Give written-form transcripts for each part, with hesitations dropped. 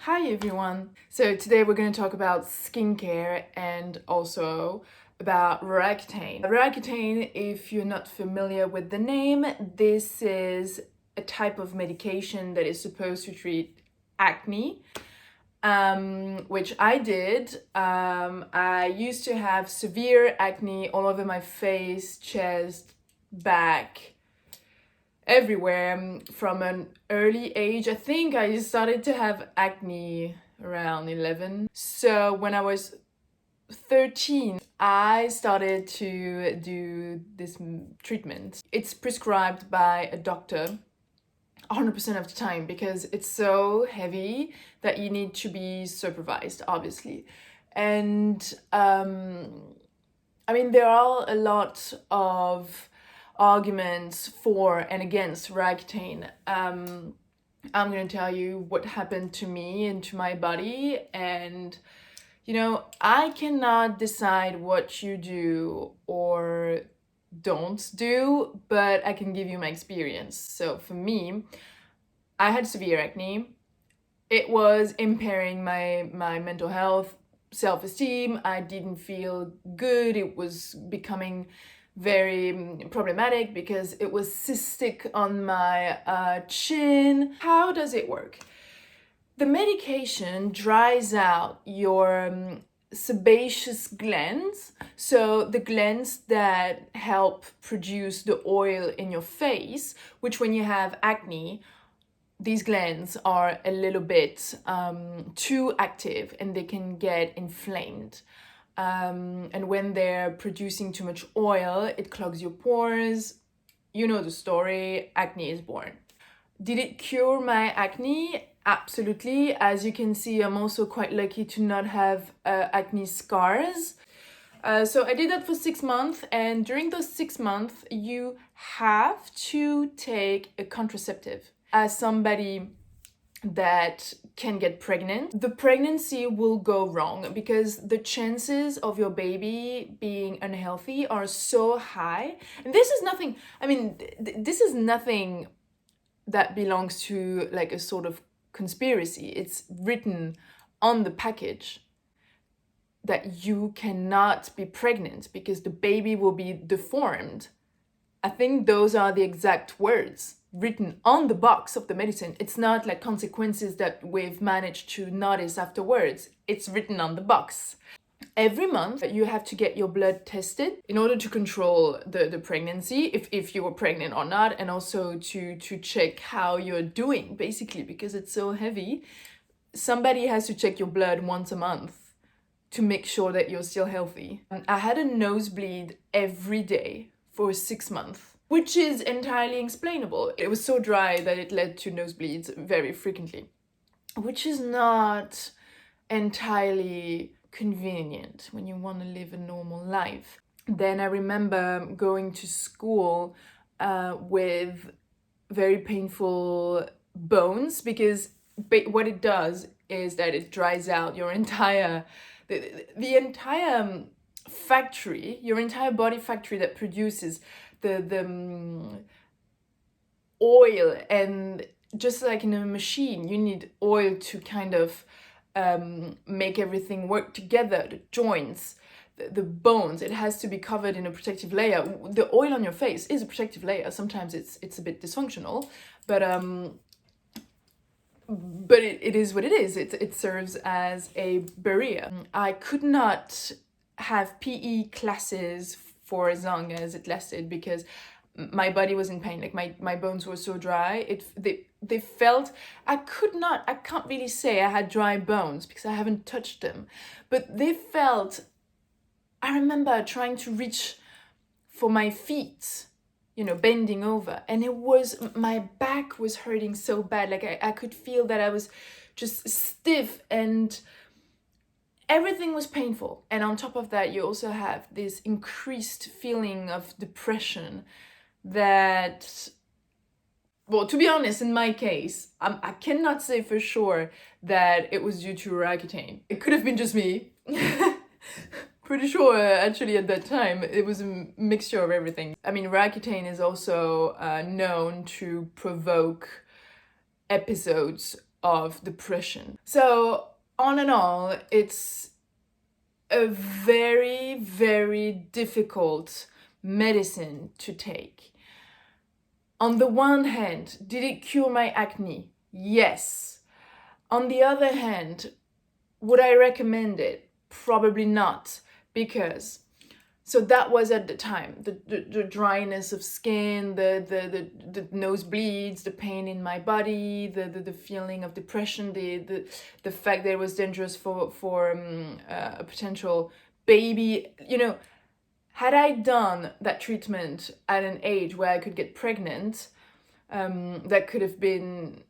Hi everyone! So today we're going to talk about skincare and also about ROACCUTANE. ROACCUTANE, if you're not familiar with the name, this is a type of medication that is supposed to treat acne, which I did. I used to have severe acne all over my face, chest, back, everywhere from an early age. I think I started to have acne around 11. So when I was 13, I started to do this treatment. It's prescribed by a doctor 100% of the time because it's so heavy that you need to be supervised, obviously. And there are a lot of arguments for and against ROACCUTANE. I'm going to tell you what happened to me and to my body, and I cannot decide what you do or don't do, but I can give you my experience. So for me, I had severe acne. It was impairing my mental health, self-esteem. I didn't feel good. It was becoming very problematic because it was cystic on my chin. How does it work? The medication dries out your sebaceous glands, so the glands that help produce the oil in your face, which when you have acne, these glands are a little bit too active and they can get inflamed. And when they're producing too much oil, it clogs your pores. You know the story, acne is born. Did it cure my acne? Absolutely. As you can see, I'm also quite lucky to not have acne scars. So I did that for 6 months, and during those 6 months, you have to take a contraceptive. As somebody that can get pregnant, the pregnancy will go wrong because the chances of your baby being unhealthy are so high. And this is nothing, this is nothing that belongs to like a sort of conspiracy. It's written on the package that you cannot be pregnant because the baby will be deformed. I think those are the exact words written on the box of the medicine. It's not like consequences that we've managed to notice afterwards. It's written on the box. Every month you have to get your blood tested in order to control the pregnancy, if you were pregnant or not, and also to check how you're doing, basically, because it's so heavy. Somebody has to check your blood once a month to make sure that you're still healthy. I had a nosebleed every day for 6 months, which is entirely explainable. It was so dry that it led to nosebleeds very frequently, which is not entirely convenient when you want to live a normal life. Then I remember going to school with very painful bones because what it does is that it dries out your entire the entire factory, your entire body factory that produces the oil. And just like in a machine, you need oil to kind of make everything work together, the joints, the bones. It has to be covered in a protective layer. The oil on your face is a protective layer. Sometimes it's a bit dysfunctional, but it is what it is. It serves as a barrier. I could not have PE classes for as long as it lasted because my body was in pain. Like my bones were so dry. They felt, I can't really say I had dry bones because I haven't touched them, but they felt, I remember trying to reach for my feet, bending over, and my back was hurting so bad. Like I could feel that I was just stiff and everything was painful. And on top of that, you also have this increased feeling of depression that, well, to be honest, in my case, I cannot say for sure that it was due to ROACCUTANE. It could have been just me. Pretty sure, actually, at that time, it was a mixture of everything. ROACCUTANE is also known to provoke episodes of depression. So on and all, it's a very, very difficult medicine to take. On the one hand, did it cure my acne? Yes. On the other hand, would I recommend it? Probably not, because so that was at the time, the dryness of skin, the nosebleeds, the pain in my body, the feeling of depression, the fact that it was dangerous for a potential baby. You know, had I done that treatment at an age where I could get pregnant, that could have been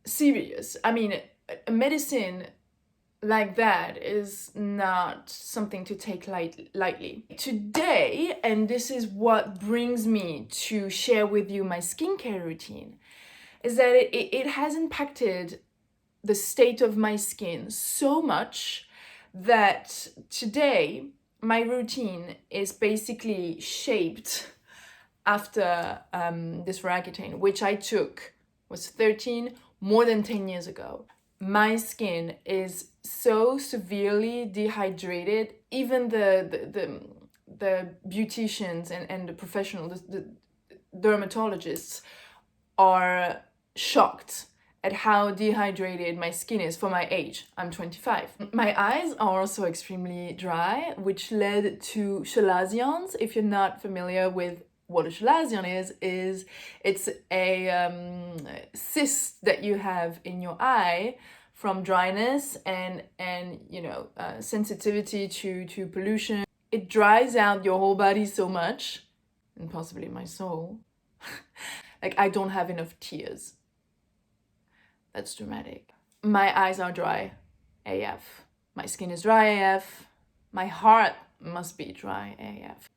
serious. I mean, a medicine like that is not something to take lightly. Today, and this is what brings me to share with you my skincare routine, is that it has impacted the state of my skin so much that today my routine is basically shaped after this ROACCUTANE, which I took, was 13, more than 10 years ago. My skin is so severely dehydrated, even the beauticians and the professionals, the dermatologists are shocked at how dehydrated my skin is for my age. I'm 25. My eyes are also extremely dry, which led to chalazions. If you're not familiar with what a chalazion is it's a cyst that you have in your eye from dryness and you know, sensitivity to pollution. It dries out your whole body so much, and possibly my soul. Like, I don't have enough tears. That's dramatic. My eyes are dry AF. My skin is dry AF. My heart must be dry AF.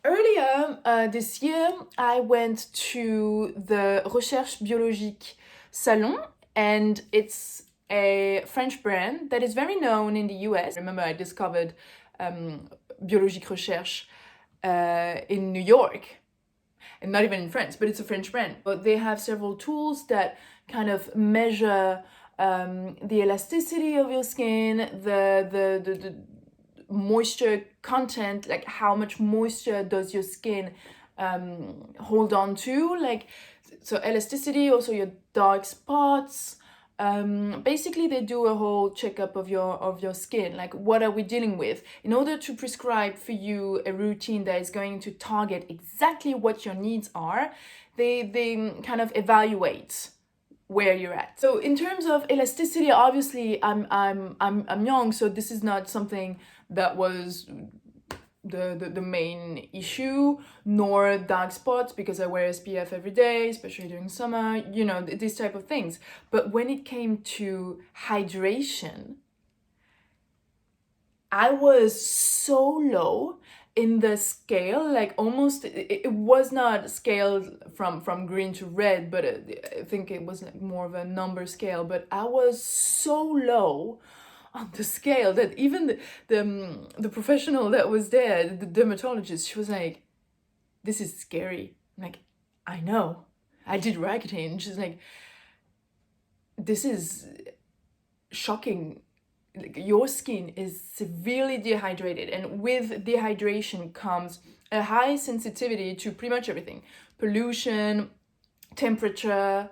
Earlier this year, I went to the Recherche Biologique salon, and it's a French brand that is very known in the US. Remember, I discovered Biologique recherche in New York, and not even in France, but it's a French brand. But they have several tools that kind of measure the elasticity of your skin, the moisture content, like how much moisture does your skin hold on to, like, so elasticity, also your dark spots. Basically they do a whole checkup of your skin, like what are we dealing with, in order to prescribe for you a routine that is going to target exactly what your needs are. They kind of evaluate where you're at. So in terms of elasticity, obviously I'm young, so this is not something that was the main issue, nor dark spots, because I wear SPF every day, especially during summer, you know, these type of things. But when it came to hydration, I was so low in the scale, like almost, it was not scaled from green to red, but I think it was like more of a number scale, but I was so low on the scale that even the professional that was there, the dermatologist, she was like, this is scary. I'm like, I know, I did ROACCUTANE. She's like, this is shocking. Like, your skin is severely dehydrated, and with dehydration comes a high sensitivity to pretty much everything: pollution, temperature,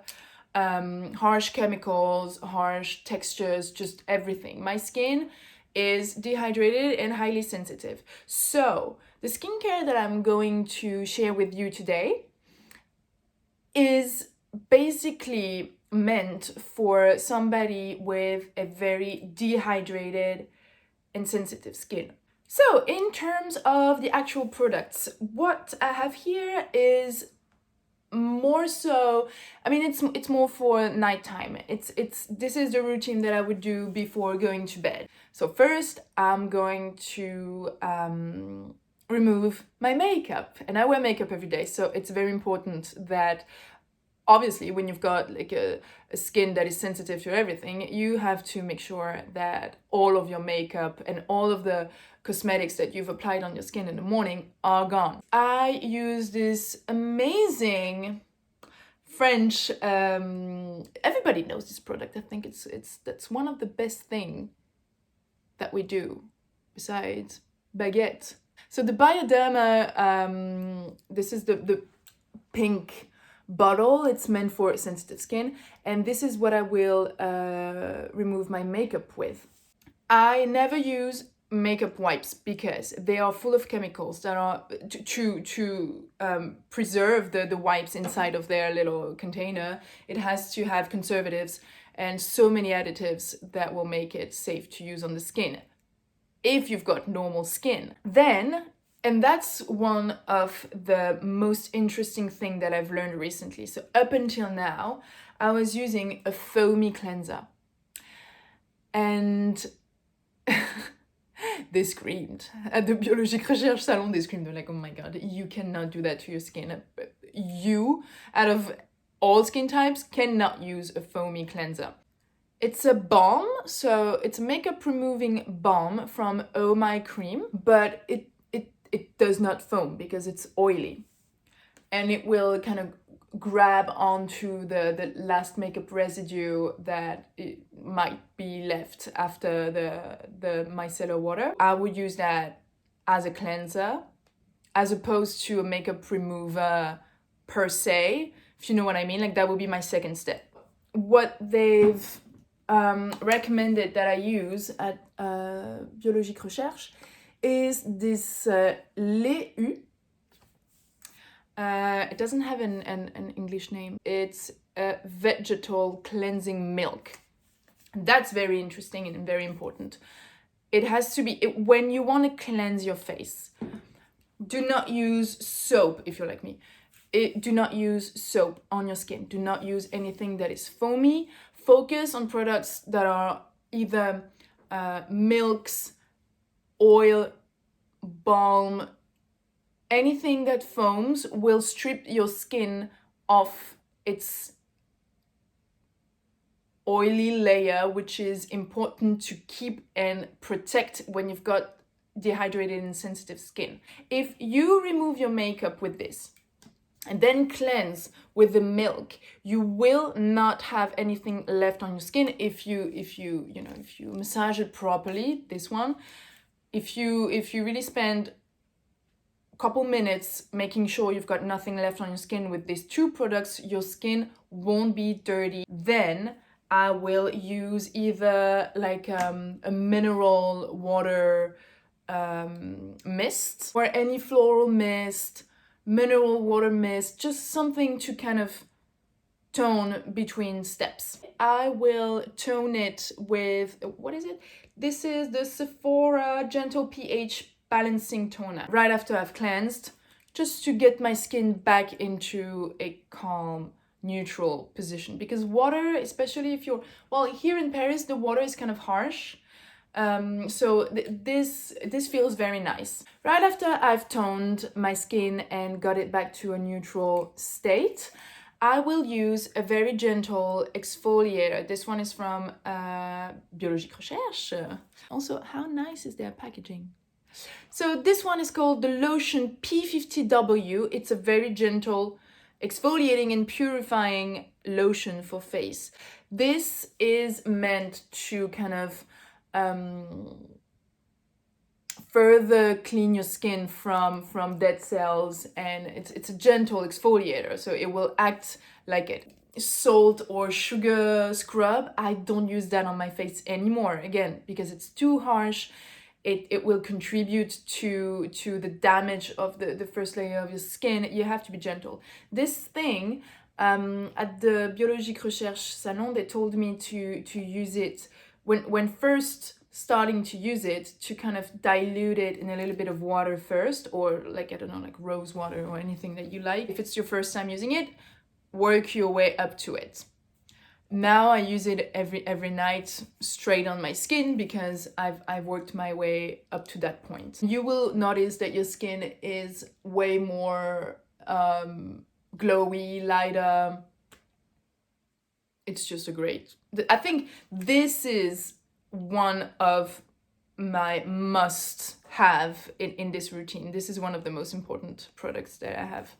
harsh chemicals, harsh textures, just everything. My skin is dehydrated and highly sensitive. So the skincare that I'm going to share with you today is basically meant for somebody with a very dehydrated and sensitive skin. So in terms of the actual products, what I have here is more so, I mean, it's more for nighttime. This is the routine that I would do before going to bed. So first I'm going to remove my makeup, and I wear makeup every day, so it's very important that obviously when you've got like a skin that is sensitive to everything, you have to make sure that all of your makeup and all of the cosmetics that you've applied on your skin in the morning are gone. I use this amazing French. Everybody knows this product. I think that's one of the best thing that we do besides baguette. So the Bioderma, this is the pink bottle. It's meant for sensitive skin, and this is what I will remove my makeup with. I never use makeup wipes because they are full of chemicals that are to preserve the wipes inside of their little container. It has to have conservatives and so many additives that will make it safe to use on the skin if you've got normal skin. Then, and that's one of the most interesting thing that I've learned recently. So up until now, I was using a foamy cleanser, and they screamed at the Biologique recherche salon. They screamed, they're like, oh my god, you cannot do that to your skin. You, out of all skin types, cannot use a foamy cleanser. It's a balm, so it's a makeup removing balm from Oh My Cream, but it does not foam because it's oily, and it will kind of grab onto the last makeup residue that it might be left after the micellar water. I would use that as a cleanser as opposed to a makeup remover per se, if you know what I mean. Like, that would be my second step. What they've recommended that I use at Biologique Recherche is this Lait U. It doesn't have an English name. It's a vegetal cleansing milk. That's very interesting and very important. It has to be, when you want to cleanse your face, do not use soap if you're like me. Do not use soap on your skin. Do not use anything that is foamy. Focus on products that are either milks, oil, balm. Anything that foams will strip your skin of its oily layer, which is important to keep and protect when you've got dehydrated and sensitive skin. If you remove your makeup with this and then cleanse with the milk, you will not have anything left on your skin if you massage it properly. This one, if you really spend a couple minutes making sure you've got nothing left on your skin with these two products, your skin won't be dirty. Then I will use either like a mineral water mist, or any floral mist, mineral water mist, just something to kind of tone between steps. I will tone it with, what is it? This is the Sephora Gentle pH Balancing Toner. Right after I've cleansed, just to get my skin back into a calm, neutral position. Because water, especially if you're, well, here in Paris, the water is kind of harsh. So this feels very nice. Right after I've toned my skin and got it back to a neutral state, I will use a very gentle exfoliator. This one is from Biologique Recherche. Also, how nice is their packaging? So this one is called the Lotion P50W. It's a very gentle exfoliating and purifying lotion for face. This is meant to kind of further clean your skin from dead cells, and it's a gentle exfoliator, so it will act like a salt or sugar scrub. I don't use that on my face anymore, again, because it's too harsh. It will contribute to the damage of the first layer of your skin. You have to be gentle. This thing, at the Biologique Recherche salon, they told me to use it when first starting to use it, to kind of dilute it in a little bit of water first, or like, I don't know, like rose water or anything that you like. If it's your first time using it, work your way up to it. Now I use it every night straight on my skin because I've worked my way up to that point. You will notice that your skin is way more glowy, lighter. It's just I think this is one of my must have in this routine. This is one of the most important products that I have.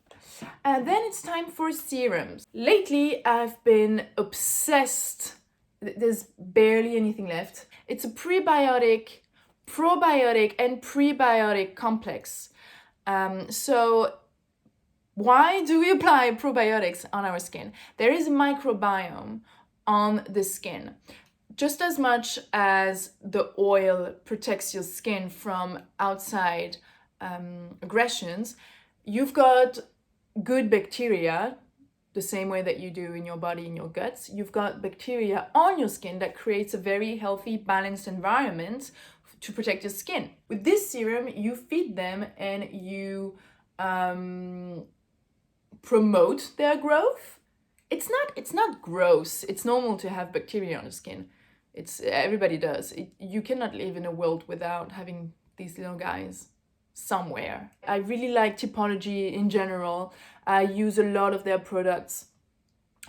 And then it's time for serums. Lately, I've been obsessed. There's barely anything left. It's a prebiotic, probiotic, and prebiotic complex. So why do we apply probiotics on our skin? There is a microbiome on the skin. Just as much as the oil protects your skin from outside aggressions, you've got good bacteria, the same way that you do in your body, in your guts. You've got bacteria on your skin that creates a very healthy, balanced environment to protect your skin. With this serum, you feed them and you promote their growth. It's not gross. It's normal to have bacteria on the skin. Everybody does. You cannot live in a world without having these little guys somewhere. I really like Typology in general. I use a lot of their products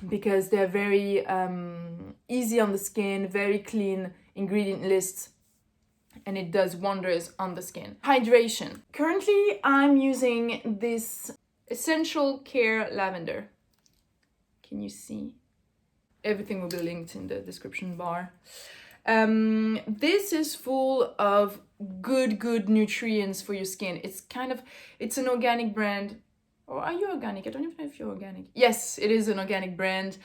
because they're very easy on the skin, very clean ingredient lists, and it does wonders on the skin. Hydration. Currently, I'm using this Essential Care Lavender. Can you see? Everything will be linked in the description bar. This is full of good nutrients for your skin. It's an organic brand. Or are you organic? I don't even know if you're organic. Yes, it is an organic brand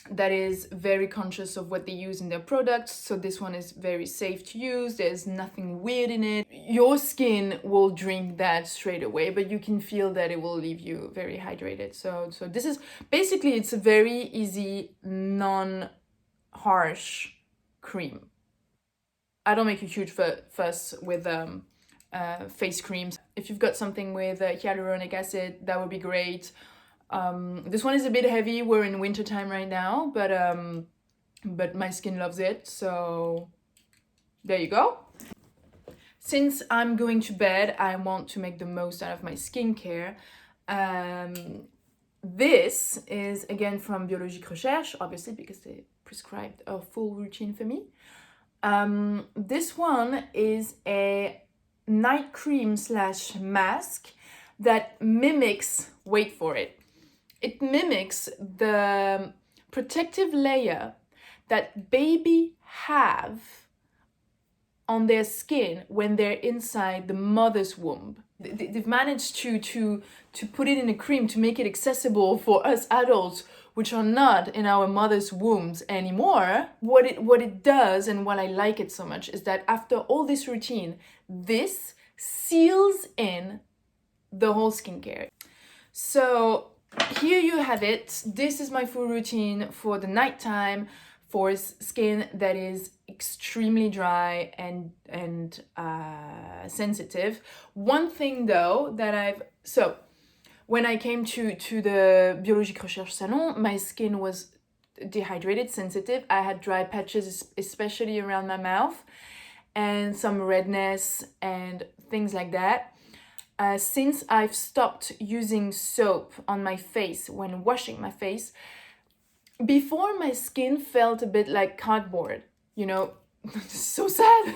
that is very conscious of what they use in their products. So this one is very safe to use. There's nothing weird in it. Your skin will drink that straight away, but you can feel that it will leave you very hydrated. So this is basically, it's a very easy, non-harsh cream. I don't make a huge fuss with face creams. If you've got something with hyaluronic acid, that would be great. This one is a bit heavy. We're in winter time right now, but my skin loves it, so there you go. Since I'm going to bed, I want to make the most out of my skincare. This is again from Biologique Recherche, obviously, because they prescribed a full routine for me. This one is a night cream / mask that mimics, wait for it, it mimics the protective layer that baby have on their skin when they're inside the mother's womb. They've managed to put it in a cream to make it accessible for us adults, which are not in our mother's wombs anymore. What it does, and why I like it so much, is that after all this routine, this seals in the whole skincare. So here you have it. This is my full routine for the nighttime for skin that is extremely dry and sensitive. One thing though that when I came to the Biologique Recherche salon, my skin was dehydrated, sensitive. I had dry patches, especially around my mouth, and some redness and things like that. Since I've stopped using soap on my face when washing my face, before my skin felt a bit like cardboard, you know, so sad,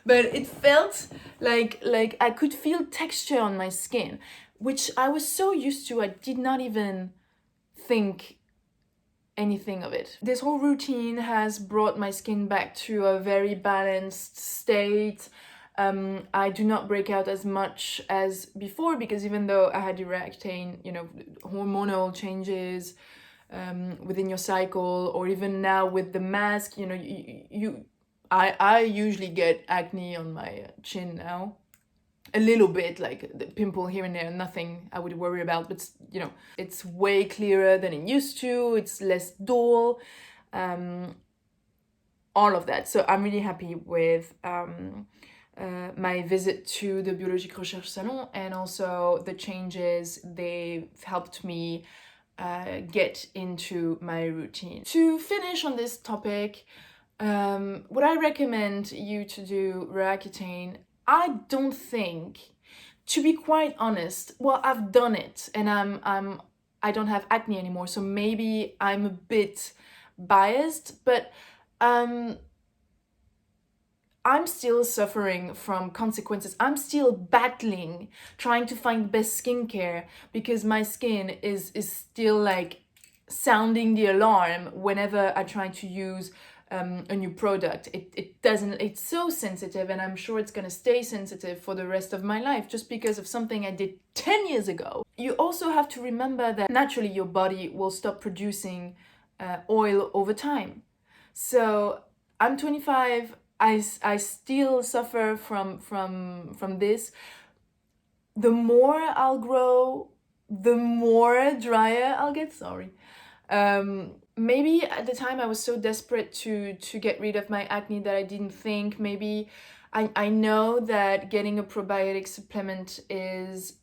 but it felt like I could feel texture on my skin, which I was so used to, I did not even think anything of it. This whole routine has brought my skin back to a very balanced state. I do not break out as much as before, because even though I had Acne, you know, hormonal changes within your cycle, or even now with the mask, you know, I usually get acne on my chin now. A little bit, like the pimple here and there, nothing I would worry about, but you know, it's way clearer than it used to, it's less dull, all of that. So I'm really happy with my visit to the Biologique Recherche salon, and also the changes they've helped me get into my routine. To finish on this topic, would I recommend you to do ROACCUTANE? I don't think, to be quite honest, well, I've done it and I don't have acne anymore, so maybe I'm a bit biased, but I I'm still suffering from consequences. I'm still battling, trying to find the best skincare because my skin is still like sounding the alarm whenever I try to use a new product. It doesn't, it's so sensitive, and I'm sure it's gonna stay sensitive for the rest of my life just because of something I did 10 years ago. You also have to remember that naturally your body will stop producing oil over time. So I'm 25, I still suffer from this. The more I'll grow, the more drier I'll get, sorry. Maybe at the time I was so desperate to get rid of my acne that I didn't think. Maybe I know that getting a probiotic supplement is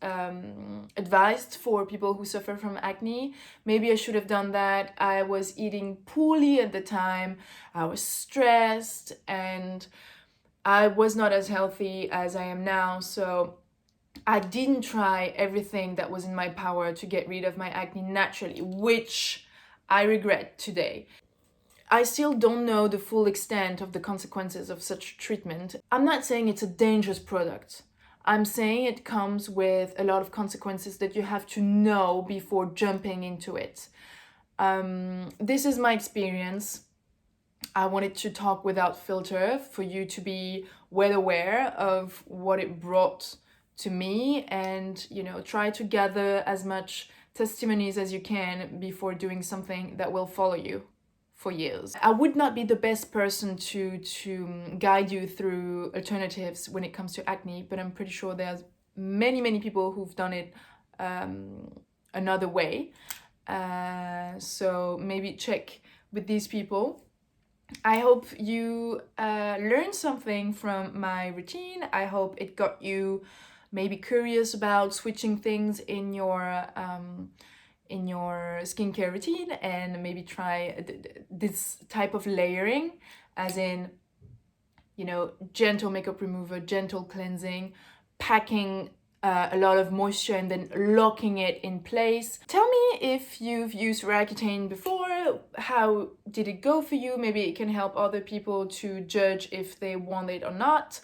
advised for people who suffer from acne. Maybe I should have done that. I was eating poorly at the time. I was stressed and I was not as healthy as I am now. So I didn't try everything that was in my power to get rid of my acne naturally, which I regret today. I still don't know the full extent of the consequences of such treatment. I'm not saying it's a dangerous product. I'm saying it comes with a lot of consequences that you have to know before jumping into it. This is my experience. I wanted to talk without filter for you to be well aware of what it brought to me, and try to gather as much testimonies as you can before doing something that will follow you for years. I would not be the best person to guide you through alternatives when it comes to acne, but I'm pretty sure there's many people who've done it another way. So maybe check with these people. I hope you learned something from my routine. I hope it got you maybe curious about switching things in your skincare routine, and maybe try this type of layering, as in gentle makeup remover, gentle cleansing, packing a lot of moisture and then locking it in place. Tell me if you've used ROACCUTANE before. How did it go for you? Maybe it can help other people to judge if they want it or not.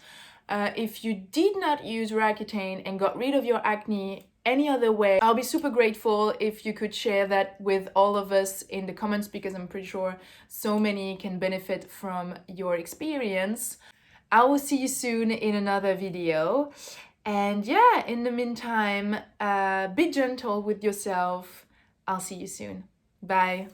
If you did not use ROACCUTANE and got rid of your acne any other way, I'll be super grateful if you could share that with all of us in the comments, because I'm pretty sure so many can benefit from your experience. I will see you soon in another video. And yeah, in the meantime, be gentle with yourself. I'll see you soon. Bye.